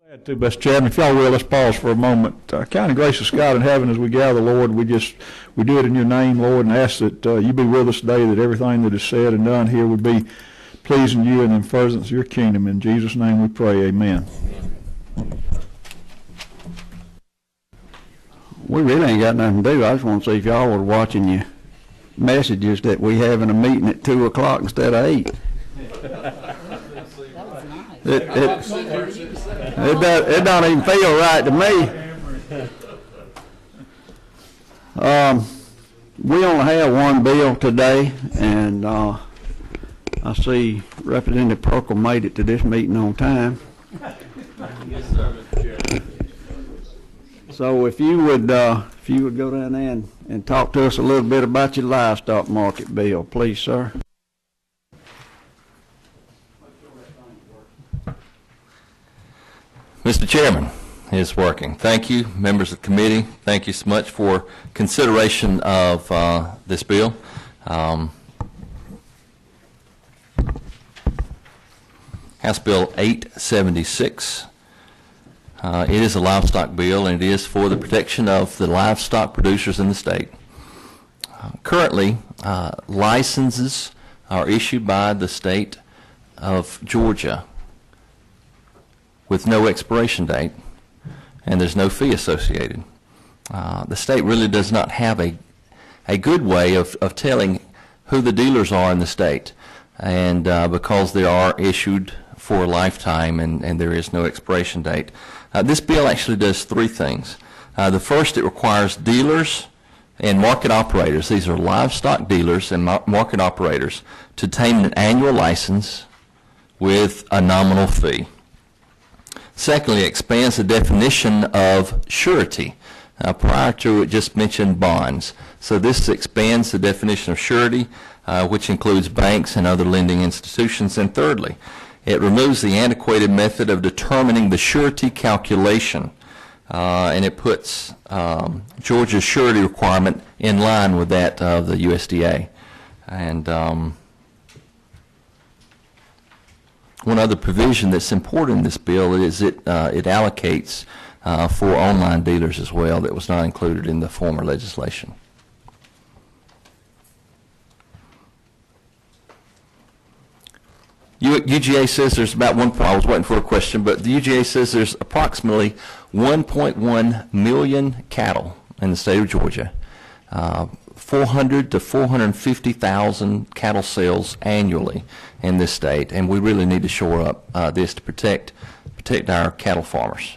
Glad to, Mr. Chairman. If y'all will, let's pause for a moment. Kind of gracious God in heaven, as we gather, Lord, we do it in your name, Lord, and ask that you be with us today, that everything that is said and done here would be pleasing you and in furtherance of your kingdom. In Jesus' name we pray, amen. We really ain't got nothing to do. I just want to see if y'all were watching your messages that we having a meeting at 2 o'clock instead of 8. It don't even feel right to me. We only have one bill today, and I see Representative Perkle made it to this meeting on time. Yes, sir, Mr. Chairman. So if you would go down there and talk to us a little bit about your livestock market bill, please, sir. Mr. Chairman, it's working. Thank you, members of the committee. Thank you so much for consideration of this bill. House Bill 876. It is a livestock bill, and it is for the protection of the livestock producers in the state. Currently, licenses are issued by the state of Georgia with no expiration date, and there's no fee associated. The state really does not have a good way of telling who the dealers are in the state, and because they are issued for a lifetime and there is no expiration date. This bill actually does three things. The first, it requires dealers and market operators, these are livestock dealers and market operators, to obtain an annual license with a nominal fee. Secondly, it expands the definition of surety. Prior to it just mentioned bonds. So this expands the definition of surety, which includes banks and other lending institutions. And thirdly, it removes the antiquated method of determining the surety calculation, and it puts Georgia's surety requirement in line with that of the USDA. And one other provision that's important in this bill is it allocates for online dealers as well that was not included in the former legislation. UGA says there's about I was waiting for a question, but the UGA says there's approximately 1.1 million cattle in the state of Georgia. 400 to 450,000 cattle sales annually in this state, and we really need to shore up this to protect our cattle farmers.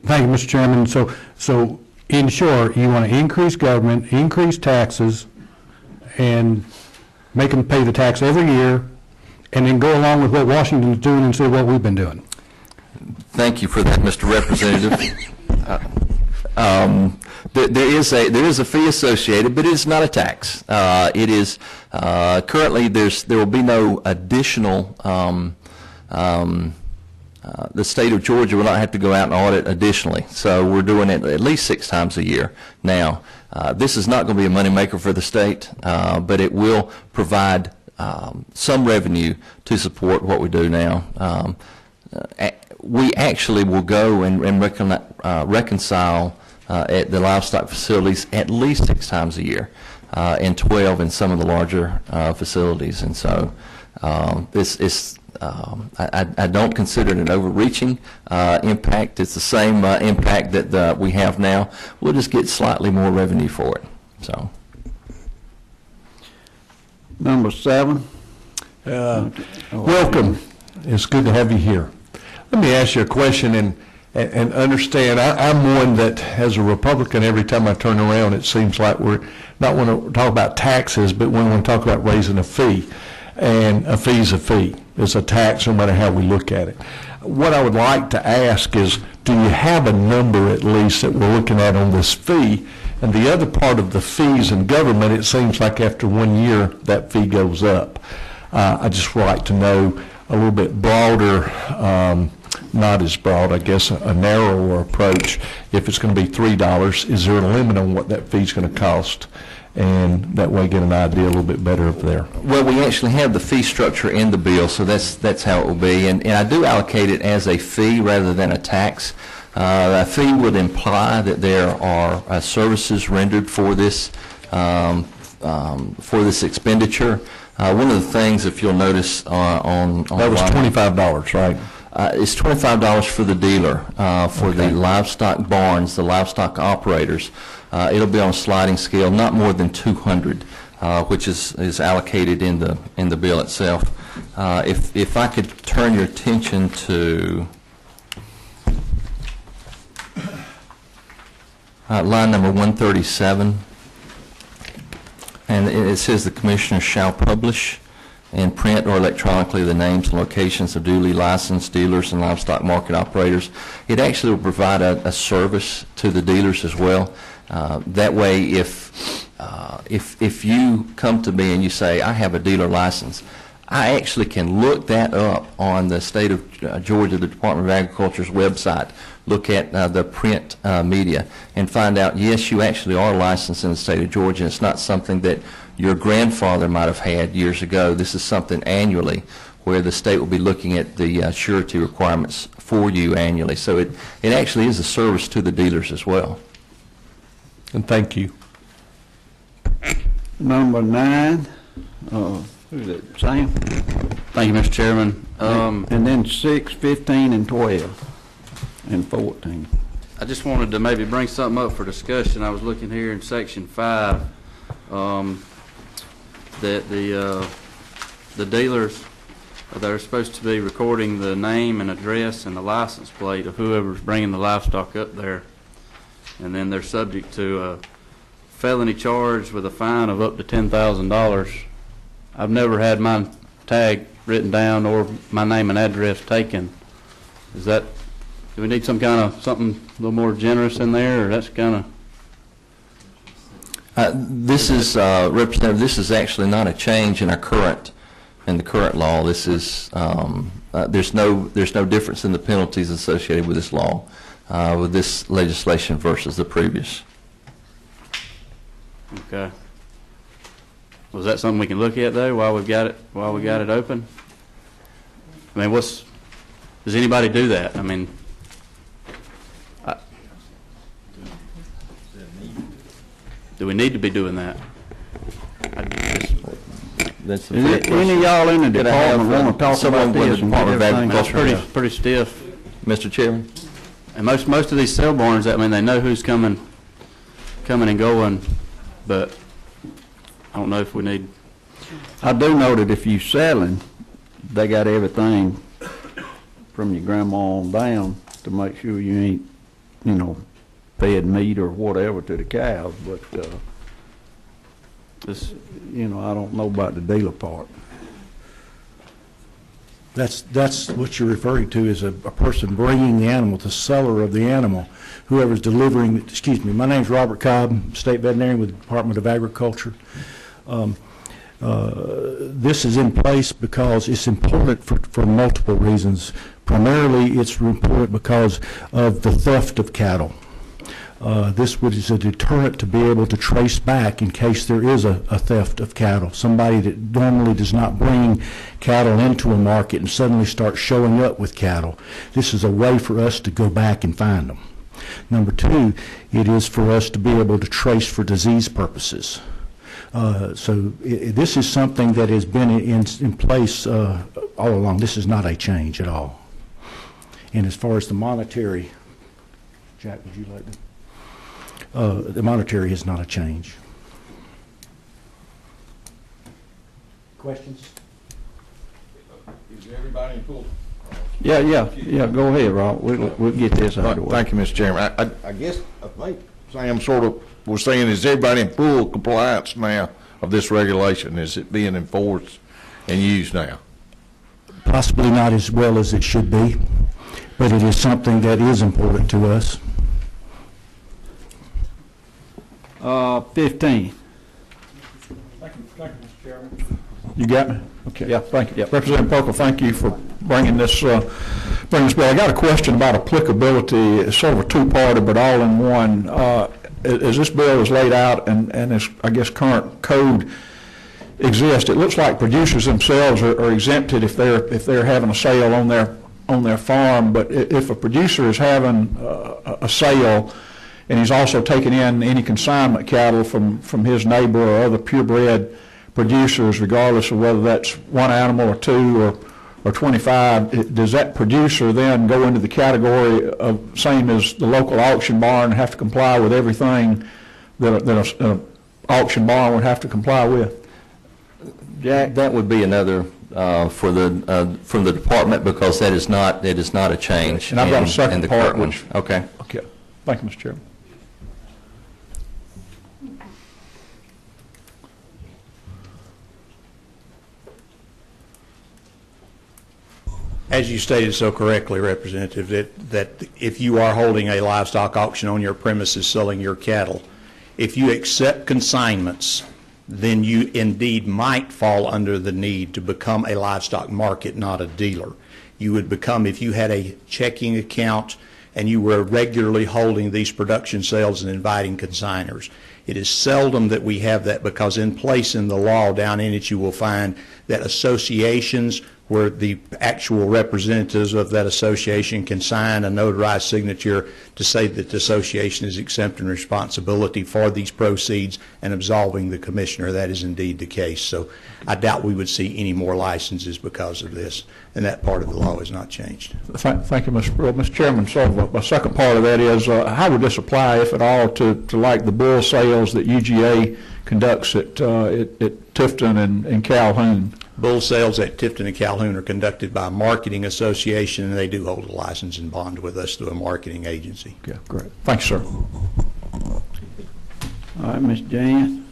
Thank you, Mr. Chairman. So in short, you want to increase government, increase taxes, and make them pay the tax every year, and then go along with what Washington's doing instead of what we've been doing. Thank you for that, Mr. Representative. There is a fee associated, but it is not a tax. It is currently there will be no additional. The state of Georgia will not have to go out and audit additionally. So we're doing it at least 6 times a year now. This is not going to be a moneymaker for the state, but it will provide some revenue to support what we do now. We actually will go and reconcile at the livestock facilities at least 6 times a year, and 12 in some of the larger facilities. And so this is, I don't consider it an overreaching impact. It's the same impact that we have now. We'll just get slightly more revenue for it. So, Number 7. Welcome. It's good to have you here. Let me ask you a question and understand. I'm one that, as a Republican, every time I turn around, it seems like we're not want to talk about taxes, but we want to talk about raising a fee. And a fee is a fee. It's a tax no matter how we look at it. What I would like to ask is, do you have a number at least that we're looking at on this fee? And the other part of the fees in government, it seems like after 1 year that fee goes up. I just would like to know a little bit broader, not as broad, I guess, a narrower approach. If it's going to be $3, is there a limit on what that fee is going to cost? and that way get an idea a little bit better up there. Well, we actually have the fee structure in the bill, so that's how it will be. And I do allocate it as a fee rather than a tax. A fee would imply that there are services rendered for this expenditure. One of the things, if you'll notice on That was $25, right? it's $25 for the dealer, for the livestock barns, the livestock operators. It'll be on a sliding scale, not more than 200, which is allocated in the bill itself. If I could turn your attention to line number 137, and it says the commissioner shall publish in print or electronically the names and locations of duly licensed dealers and livestock market operators. It actually will provide a service to the dealers as well. That way, if you come to me and you say, I have a dealer license, I actually can look that up on the state of Georgia, the Department of Agriculture's website, look at the print media, and find out, yes, you actually are licensed in the state of Georgia. It's not something that your grandfather might have had years ago. This is something annually where the state will be looking at the surety requirements for you annually. So it actually is a service to the dealers as well. And thank you. Number 9, who's it, Sam? Thank you, Mr. Chairman. And then 6, 15, and 12, and 14. I just wanted to maybe bring something up for discussion. I was looking here in Section 5, that the dealers that are supposed to be recording the name and address and the license plate of whoever's bringing the livestock up there, and then they're subject to a felony charge with a fine of up to $10,000. I've never had my tag written down or my name and address taken. Is that, do we need some kind of something a little more generous in there, or that's kind of? This is, Representative, this is actually not a change in the current law. This is, there's no difference in the penalties associated with this law, with this legislation versus the previous. Okay. Was that something we can look at though while we got it open? I mean, does anybody do that? I mean, do we need to be doing that? That's Is it any of y'all in the department want to talk about this? And get everything? That's pretty stiff. Mr. Chairman? And most of these sale barns, I mean, they know who's coming and going, but I don't know if we need. I do know that if you selling, they got everything from your grandma on down to make sure you ain't, fed meat or whatever to the cows, but, This, I don't know about the dealer part. That's what you're referring to is a person bringing the animal, the seller of the animal, whoever's delivering, excuse me, my name's Robert Cobb, State Veterinarian with the Department of Agriculture. This is in place because it's important for multiple reasons. Primarily, it's important because of the theft of cattle. This is a deterrent to be able to trace back in case there is a theft of cattle. Somebody that normally does not bring cattle into a market and suddenly starts showing up with cattle. This is a way for us to go back and find them. Number 2, it is for us to be able to trace for disease purposes. This is something that has been in place all along. This is not a change at all. And as far as the monetary, Jack, would you like to? The monetary is not a change. Questions? Is everybody in full? Yeah, go ahead, Rob. We'll get this out of the way. Thank you, Mr. Chairman. I guess, I think Sam sort of was saying, is everybody in full compliance now of this regulation? Is it being enforced and used now? Possibly not as well as it should be, but it is something that is important to us. 15. Thank you, Mr. Chairman. You got me? Okay. Yeah, thank you. Representative Pokel, thank you for bringing this bill. I got a question about applicability. It's sort of a two-parter, but all in one. as this bill is laid out and as, I guess, current code exists, it looks like producers themselves are exempted if they're having a sale on their farm. But if a producer is having a sale and he's also taking in any consignment cattle from his neighbor or other purebred producers, regardless of whether that's one animal or two or 25, does that producer then go into the category of same as the local auction barn and have to comply with everything that an auction barn would have to comply with? Jack, that would be another from the department, because that is not a change. And I've got a in second the part, current one. which. Okay. Okay. Thank you, Mr. Chairman. As you stated so correctly, Representative, that if you are holding a livestock auction on your premises selling your cattle, if you accept consignments, then you indeed might fall under the need to become a livestock market, not a dealer. You would become, if you had a checking account and you were regularly holding these production sales and inviting consigners. It is seldom that we have that, because in place in the law down in it you will find that associations where the actual representatives of that association can sign a notarized signature to say that the association is exempting responsibility for these proceeds and absolving the commissioner. That is indeed the case. So I doubt we would see any more licenses because of this, and that part of the law has not changed. Thank you, Mr. Brill. Mr. Chairman, so a second part of that is how would this apply, if at all, to like the bull sales that UGA conducts at Tifton and Calhoun? Bull sales at Tifton and Calhoun are conducted by a marketing association, and they do hold a license and bond with us through a marketing agency. Okay, great. Thank you, sir. All right, Ms. Jan.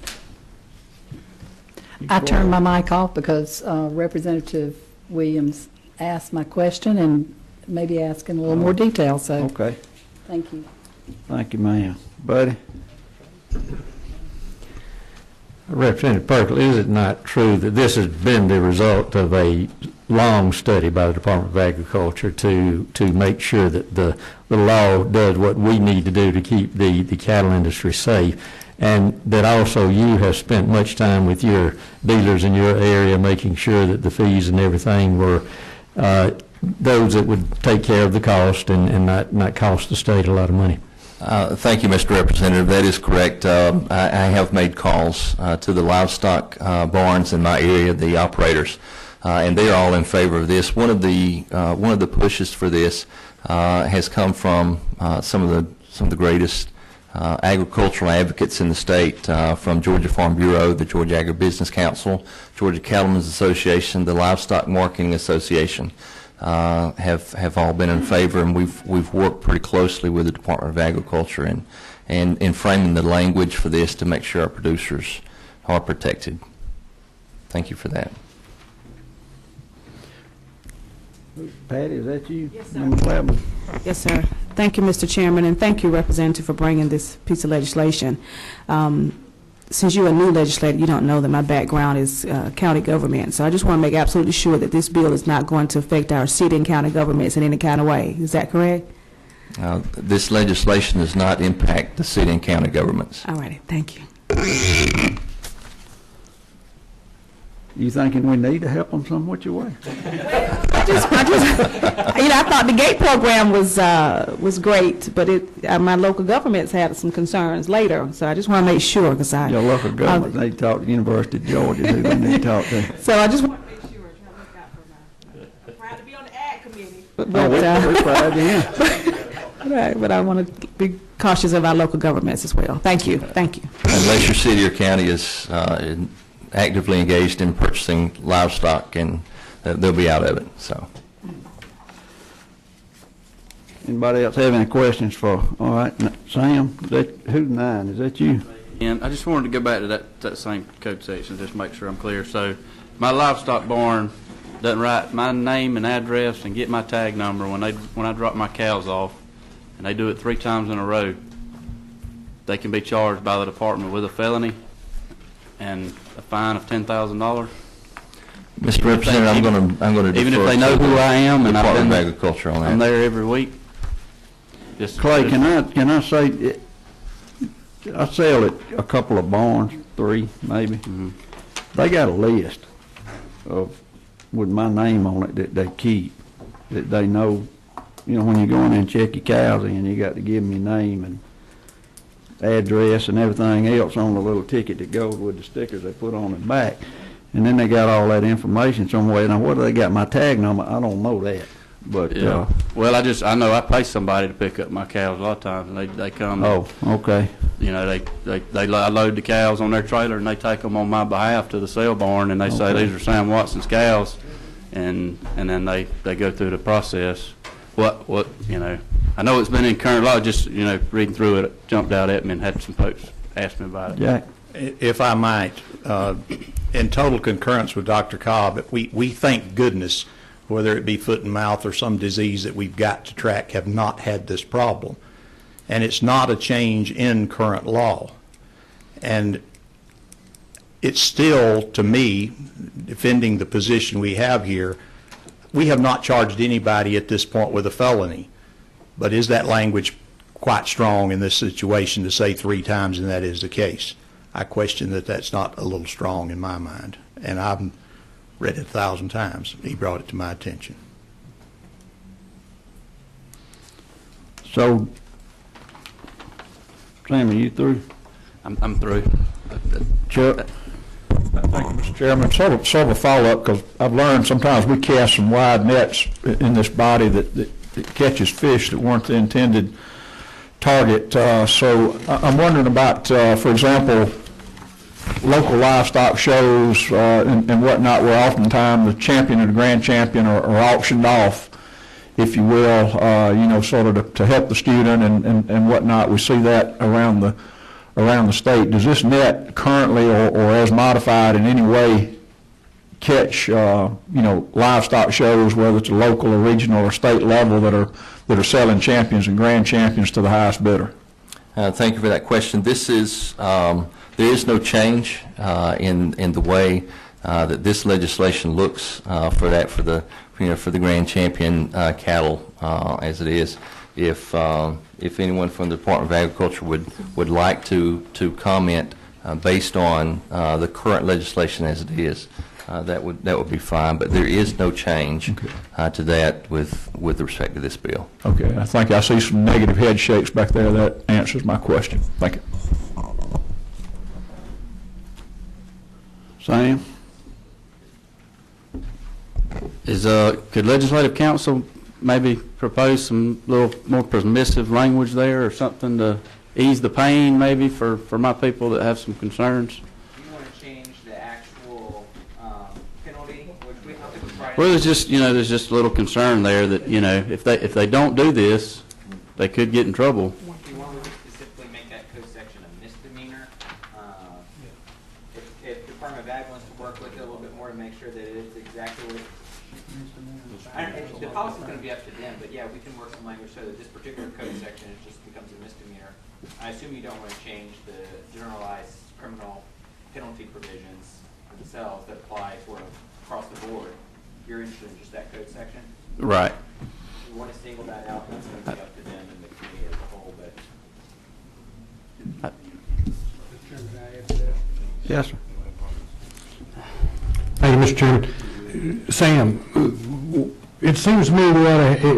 I turned my mic off because Representative Williams asked my question and maybe asked in a little more detail, so Okay. thank you. Thank you, ma'am. Buddy? Representative Perkle, is it not true that this has been the result of a long study by the Department of Agriculture to make sure that the law does what we need to do to keep the cattle industry safe, and that also you have spent much time with your dealers in your area making sure that the fees and everything were those that would take care of the cost and not cost the state a lot of money? Thank you, Mr. Representative. That is correct. I have made calls to the livestock barns in my area, the operators, and they are all in favor of this. One of the pushes for this has come from some of the greatest agricultural advocates in the state, from Georgia Farm Bureau, the Georgia Agribusiness Council, Georgia Cattlemen's Association, the Livestock Marketing Association. Have all been in favor, and we've worked pretty closely with the Department of Agriculture and in framing the language for this to make sure our producers are protected. Thank you for that. Patty, is that you? Yes, sir. Number 11. Yes, sir. Thank you, Mr. Chairman, and thank you, Representative, for bringing this piece of legislation. Since you're a new legislator, you don't know that my background is county government, so I just want to make absolutely sure that this bill is not going to affect our city and county governments in any kind of way. Is that correct? This legislation does not impact the city and county governments. All righty. Thank you. You thinking we need to help them some which way? I thought the gate program was great, but my local governments had some concerns later, so I just want to make sure, because Your local government need to talk to the University of Georgia, who they need to talk to. So I just want to make sure. I'm proud to be on the ag committee. We're proud of you. Right, but I want to be cautious of our local governments as well. Thank you. Thank you. Unless your city or county is actively engaged in purchasing livestock, and they'll be out of it. So. Anybody else have any questions for, all right, Sam, who's 9? Is that you? And I just wanted to go back to that same code section, just make sure I'm clear. So my livestock barn doesn't write my name and address and get my tag number when I drop my cows off, and they do it 3 times in a row. They can be charged by the department with a felony and a fine of $10,000. Mr. Representative, I'm going to even if defer they know to who I am and Department of Agriculture on that. I'm there every week. Clay, can I say, I sell at a couple of barns, 3 maybe. They got a list of, with my name on it, that they keep, that they know, when you go in and check your cows in, you got to give them your name and address and everything else on the little ticket that goes with the stickers they put on the back. And then they got all that information somewhere. Now, whether they got my tag number, I don't know that. But, Yeah. Well, I know I pay somebody to pick up my cows a lot of times, and they come. oh, okay. I load the cows on their trailer, and they take them on my behalf to the sale barn, and they say these are Sam Watson's cows, and then they go through the process. I know it's been in current law, just, reading through it, it jumped out at me and had some folks ask me about it. Jack? If I might, in total concurrence with Dr. Cobb, we thank goodness, whether it be foot and mouth or some disease that we've got to track, have not had this problem. And it's not a change in current law. And it's still, to me, defending the position we have here, we have not charged anybody at this point with a felony. But is that language quite strong in this situation to say 3 times, and that is the case? I question that that's not a little strong in my mind. And I've read it 1,000 times. He brought it to my attention. So, Sam, are you through? I'm through. Chuck? Thank you, Mr. Chairman. Sort of a follow-up, because I've learned sometimes we cast some wide nets in this body that catches fish that weren't the intended target. So I'm wondering about, for example, local livestock shows and whatnot, where oftentimes the champion or the grand champion are auctioned off, if you will, sort of to help the student and whatnot. We see that around the state. Does this net currently or as modified in any way catch livestock shows, whether it's a local or regional or state level, that are selling champions and grand champions to the highest bidder? Thank you for that question. This is there is no change in the way that this legislation looks for the grand champion cattle as it is. If anyone from the Department of Agriculture would like to comment based on the current legislation as it is, that would be fine. But there is no change to that with respect to this bill. Okay, I think I see some negative head shakes back there. That answers my question. Thank you. Sam? Could Legislative Council maybe propose some little more permissive language there or something to ease the pain maybe for my people that have some concerns? Do you want to change the actual penalty, which we don't think was right? Well, there's just a little concern there that, if they don't do this, they could get in trouble. Do you want to specifically make that code section a misdemeanor? If the Department of Ag wants to work with it a little bit more to make sure that it's exactly what the policy's going to be up to them, but yeah, we can work some language so that this particular code section just becomes a misdemeanor. I assume you don't want to change the generalized criminal penalty provisions themselves that apply sort of across the board. You're interested in just that code section? Right. If you want to single that out, that's going to be up to them and the committee as a whole, but. Yes, sir. Thank you, Mr. Chairman. Sam, it seems to me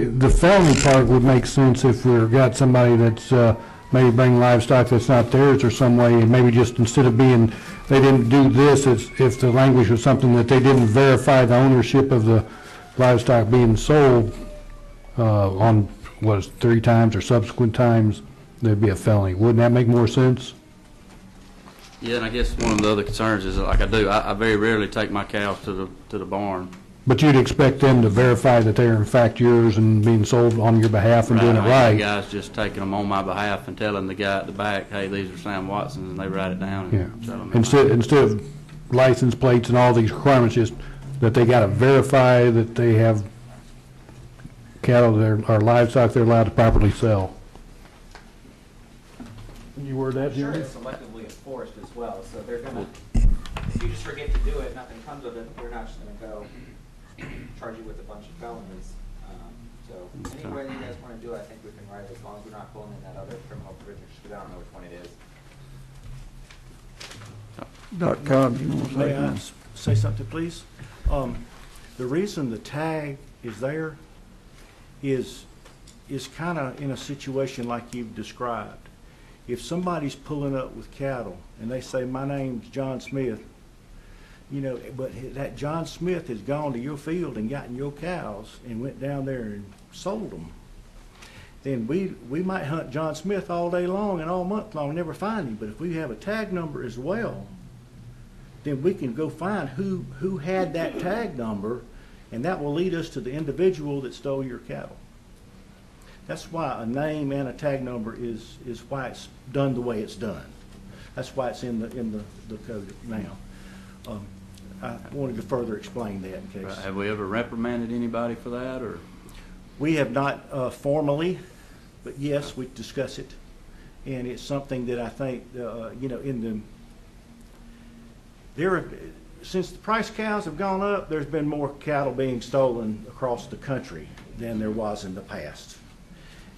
the felony part would make sense if we've got somebody that's maybe bringing livestock that's not theirs or some way, and maybe just instead of being, they didn't do this, if the language was something that they didn't verify the ownership of the livestock being sold on, 3 times or subsequent times, there'd be a felony. Wouldn't that make more sense? Yeah, and I guess one of the other concerns is, like I very rarely take my cows to the barn. But you'd expect them to verify that they're in fact yours and being sold on your behalf and doing it right. The guy's just taking them on my behalf and telling the guy at the back, hey, these are Sam Watson's, and they write it down. And show them Instead of license plates and all these requirements, just that they got to verify that they have cattle or livestock they're allowed to properly sell. Can you word that, Sure, Jerry? it's selectively enforced as well, so they're gonna, if you just forget to do it, nothing comes of it, they're not just gonna go charge you with a bunch of felonies. So any way you guys wanna do it, I think we can write it, as long as we're not pulling in that other criminal provision, because I don't know which one it is. Dr. Cobb, you want to say May I something? say something, please? The reason the tag is there is kind of in a situation like you've described. If somebody's pulling up with cattle and they say, my name's John Smith, you know, but that John Smith has gone to your field and gotten your cows and went down there and sold them, then we might hunt John Smith all day long and all month long and never find him. But if we have a tag number as well, then we can go find who had that tag number, and that will lead us to the individual that stole your cattle. That's why a name and a tag number is why it's done the way it's done. That's why it's in the code now. I wanted to further explain that in case. Have we ever reprimanded anybody for that, or? We have not formally, but yes, we discuss it, and it's something that I think you know, since the price cows have gone up, there's been more cattle being stolen across the country than there was in the past.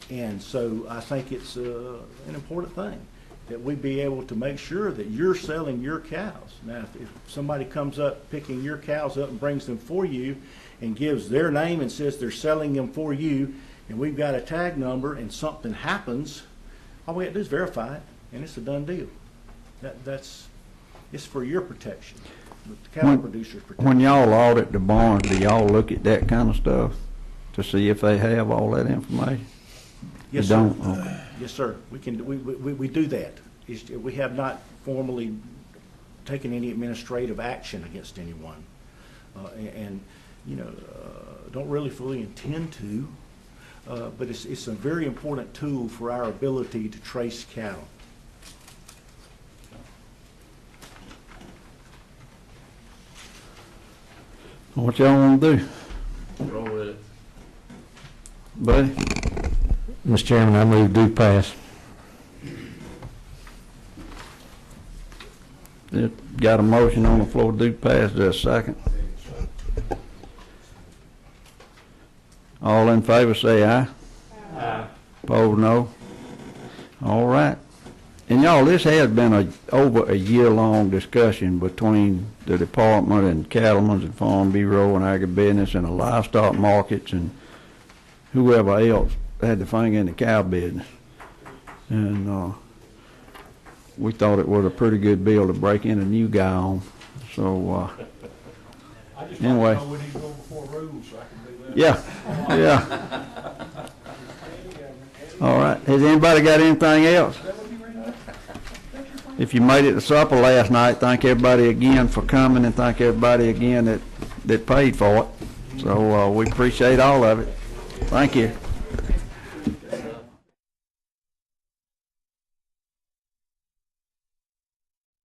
And so I think it's an important thing that we be able to make sure that you're selling your cows. Now, if somebody comes up picking your cows up and brings them for you and gives their name and says they're selling them for you, and we've got a tag number and something happens, all we have to do is verify it, and it's a done deal. It's for your protection, the cattle producer's protection. When y'all audit the barns, do y'all look at that kind of stuff to see if they have all that information? Yes, You sir. don't? Okay. Yes, sir. We do that. We have not formally taken any administrative action against anyone, and you know, don't really fully intend to. But it's a very important tool for our ability to trace cattle. What y'all want to do, Roll with it. buddy? Mr. Chairman, I move do pass. Got a motion on the floor, do pass, there a second? All in favor say aye. Aye. Opposed, no. All right. And y'all, this has been over a year-long discussion between the department and Cattlemen's and Farm Bureau and agribusiness and the livestock markets and whoever else had the finger in the cow business. And we thought it was a pretty good bill to break in a new guy on. So anyway. We need to go before rules so I can do that. Yeah, All right. Has anybody got anything else? If you made it to supper last night, thank everybody again for coming, and thank everybody again that paid for it. So we appreciate all of it. Thank you.